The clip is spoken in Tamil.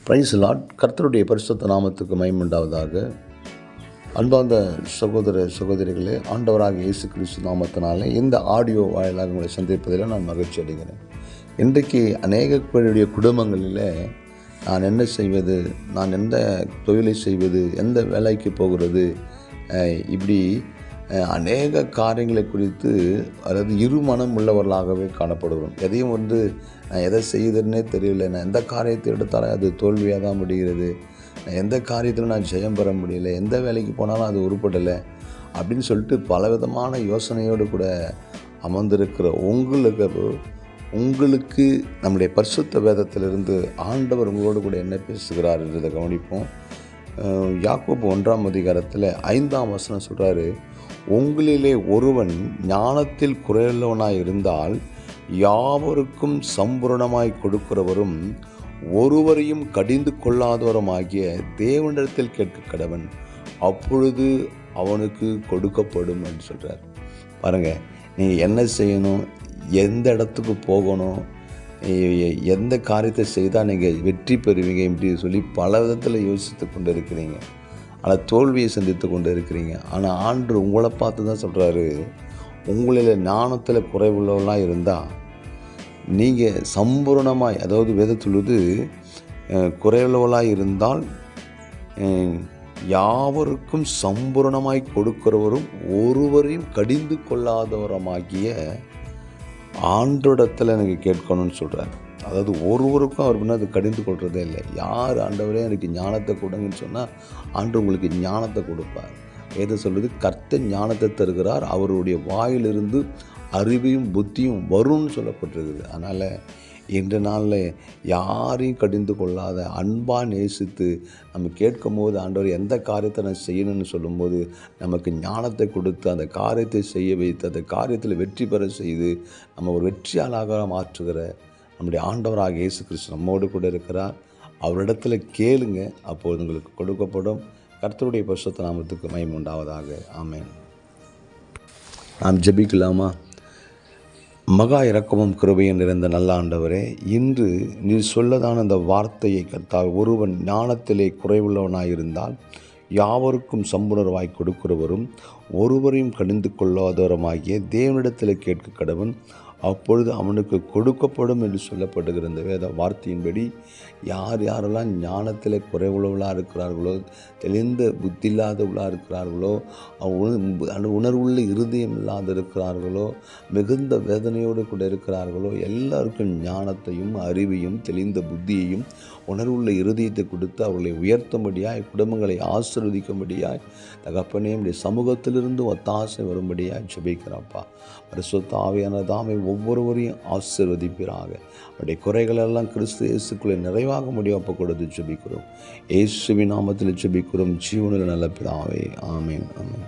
Price Lord. கர்த்தருடைய பரிசுத்த நாமத்துக்கு மகிமை உண்டாவதாக. அன்பார்ந்த சகோதர சகோதரிகளே, ஆண்டவராக இயேசு கிறிஸ்து நாமத்தினாலே இந்த ஆடியோ வாயிலாக உங்களை சந்திப்பதில் நான் மகிழ்ச்சி அடைகிறேன். இன்றைக்கு அநேக பேருடைய குடும்பங்களில் நான் என்ன செய்வது, நான் எந்த தொழிலை செய்வது, எந்த வேலைக்கு போகிறது, இப்படி அநேக காரியங்களை குறித்து அதாவது இருமனம் உள்ளவர்களாகவே காணப்படுகிறோம். எதையும் நான் எதை செய்யுதுன்னே தெரியல, நான் எந்த காரியத்தை எடுத்தாலும் அது தோல்வியாக தான் முடிகிறது, எந்த காரியத்தில் நான் ஜெயம் பெற முடியல, எந்த வேலைக்கு போனாலும் அது உருப்படலை அப்படின்னு சொல்லிட்டு பலவிதமான யோசனையோடு கூட அமர்ந்திருக்கிற உங்களுக்கு நம்முடைய பரிசுத்த வேதத்திலிருந்து ஆண்டவர் உங்களோடு கூட என்ன பேசுகிறார் என்றதை கவனிப்போம். யாக்கோபு 1ஆம் அதிகாரத்தில் 5ஆம் வசனம் சொல்கிறாரு, உங்களிலே ஒருவன் ஞானத்தில் குறையுள்ளவனாய் இருந்தால் யாவருக்கும் சம்பூரணமாய் கொடுக்கிறவரும் ஒருவரையும் கடிந்து கொள்ளாதவருமாகிய தேவனிடத்தில் கேட்க கடவன், அப்பொழுது அவனுக்கு கொடுக்கப்படும் என்று சொல்கிறார். பாருங்கள், நீங்கள் என்ன செய்யணும், எந்த இடத்துக்கு போகணும், எந்த காரியத்தை செய்தால் நீங்கள் வெற்றி பெறுவீங்க இப்படி சொல்லி பல விதத்தில் யோசித்து கொண்டு இருக்கிறீங்க. ஆனால் தோல்வியை சந்தித்து கொண்டு இருக்கிறீங்க. ஆனால் ஆண்டவர் உங்களை பார்த்து தான் சொல்கிறாரு, உங்களில் ஞானத்தில் குறைவுள்ளவர்களாக இருந்தால் நீங்கள் சம்பூர்ணமாய், அதாவது வேதத்துள்ளது குறைவுள்ளவர்களாக இருந்தால் யாவருக்கும் சம்பூர்ணமாய் கொடுக்கிறவரும் ஒருவரையும் கடிந்து கொள்ளாதவரமாகிய ஆண்டோடத்தில் எனக்கு கேட்கணும்னு சொல்கிறார். அதாவது ஒருவருக்கும் அவர் அது கடிந்து கொள்கிறதே இல்லை. யார் ஆண்டவரே எனக்கு ஞானத்தை கொடுங்கன்னு சொன்னால் ஆண்டு உங்களுக்கு ஞானத்தை கொடுப்பார். எதை சொல்வது, கர்த்தர் ஞானத்தை தருகிறார், அவருடைய வாயிலிருந்து அறிவையும் புத்தியும் வரும்னு சொல்லப்பட்டிருக்குது. அதனால் இன்று நாளில் யாரையும் கடிந்து கொள்ளாத அன்பாக நேசித்து நம்ம கேட்கும் போது ஆண்டவர் எந்த காரியத்தை நான் செய்யணும்னு சொல்லும்போது நமக்கு ஞானத்தை கொடுத்து அந்த காரியத்தை செய்ய வைத்து அந்த காரியத்தில் வெற்றி பெற செய்து நம்ம ஒரு வெற்றியாளாக மாற்றுகிற நம்முடைய ஆண்டவராக இயேசு கிறிஸ்து நம்மோடு கூட இருக்கிறார். அவரிடத்தில் கேளுங்க, அப்போது உங்களுக்கு கொடுக்கப்படும். கர்த்தருடைய பரிசுத்த நாமத்துக்கு மகிமை உண்டாவதாக. ஆமென். நாம் ஜெபிக்கலாமா? மகா இரக்கமும் கிருபையும் நிறைந்த நல்ல ஆண்டவரே, இன்று நீர் சொல்லதான அந்த வார்த்தையை கர்த்தாவே, ஒருவன் ஞானத்திலே குறைவுள்ளவனாயிருந்தால் யாவருக்கும் சம்பூர்ணமாய் கொடுக்கிறவரும் ஒருவரையும் கடிந்து கொள்ளாதவருமாகிய தேவனிடத்தில் கேட்க கடவன், அப்பொழுது அவனுக்கு கொடுக்கப்படும் என்று சொல்லப்படுகிற இந்த வேத வார்த்தையின்படி யாரெல்லாம் ஞானத்தில் குறைவுள்ளவர்களாக இருக்கிறார்களோ, தெளிந்த புத்தி இல்லாதவர்களாக இருக்கிறார்களோ, உணர்வுள்ள இருதயம் இல்லாத இருக்கிறார்களோ, மிகுந்த வேதனையோடு கூட இருக்கிறார்களோ, எல்லாருக்கும் ஞானத்தையும் அறிவையும் தெளிந்த புத்தியையும் உணர்வுள்ள இருதயத்தை கொடுத்து அவர்களை உயர்த்தும்படியாய், குடும்பங்களை ஆசீர்வதிக்கும்படியாய், தகப்பனே உடைய சமூகத்திலிருந்து ஒத்தாசை வரும்படியாய் ஜெபிக்கிறப்பா. பரிசுத்த ஆவியான தாமே ஒவ்வொருவரையும் ஆசீர்வதிப்பீராக. அவருடைய குறைகளெல்லாம் கிறிஸ்து இயேசுக்குள்ளே நிறைவாக முடியும் அப்போ கொடுத்து ஜெபிக்கிறோம். இயேசுவின் நாமத்தில் ஜெபிக்கிறோம், ஜீவனில் நல்ல பிதாவே. ஆமென், ஆமென்.